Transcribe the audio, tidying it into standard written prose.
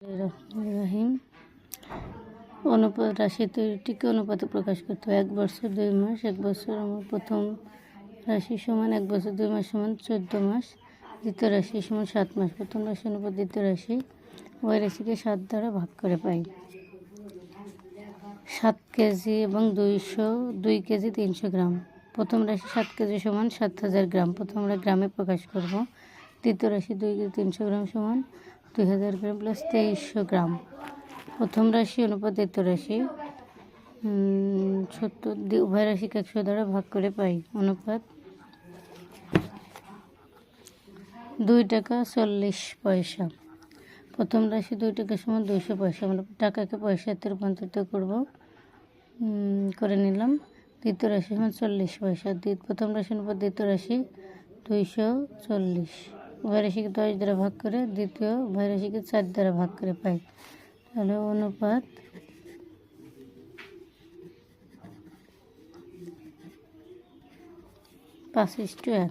রহিম অনুপাত রাশি তৈরিটিকে অনুপাতে প্রকাশ করতে হয়। 1 বছর 2 মাস। 1 বছর আমার প্রথম রাশি সমান 1 বছর 2 মাস সমান 14 মাস। দ্বিতীয় রাশি সমান 7 মাস। প্রথম রাশি অনুপাত দ্বিতীয় রাশি, ওই রাশিকে 7 দ্বারা ভাগ করে পাই। 7 কেজি এবং 2 কেজি 300 গ্রাম। প্রথম রাশি 7 কেজি সমান 7000 গ্রাম, প্রথম আমরা গ্রামে প্রকাশ করব। দ্বিতীয় রাশি 2 কেজি 300 গ্রাম সমান 2000 গ্রাম প্লাস 2300 গ্রাম। প্রথম রাশি অনুপাত দ্বিতীয় রাশি 70, উভয় রাশিকে 100 দ্বারা ভাগ করে পাই। অনুপাত 2 টাকা 40 পয়সা। প্রথম রাশি 2 টাকা সমান 200 পয়সা। আমরা টাকাকে পয়সাতে রূপান্তরিত করে নিলাম। দ্বিতীয় রাশি সমান 40 পয়সা। প্রথম রাশি অনুপাত দ্বিতীয় রাশি 240। উভয় রাশিকে 10 দ্বারা ভাগ করে দ্বিতীয় উভয় রাশিকে 4 দ্বারা ভাগ করে পাই। তাহলে অনুপাত 5:1।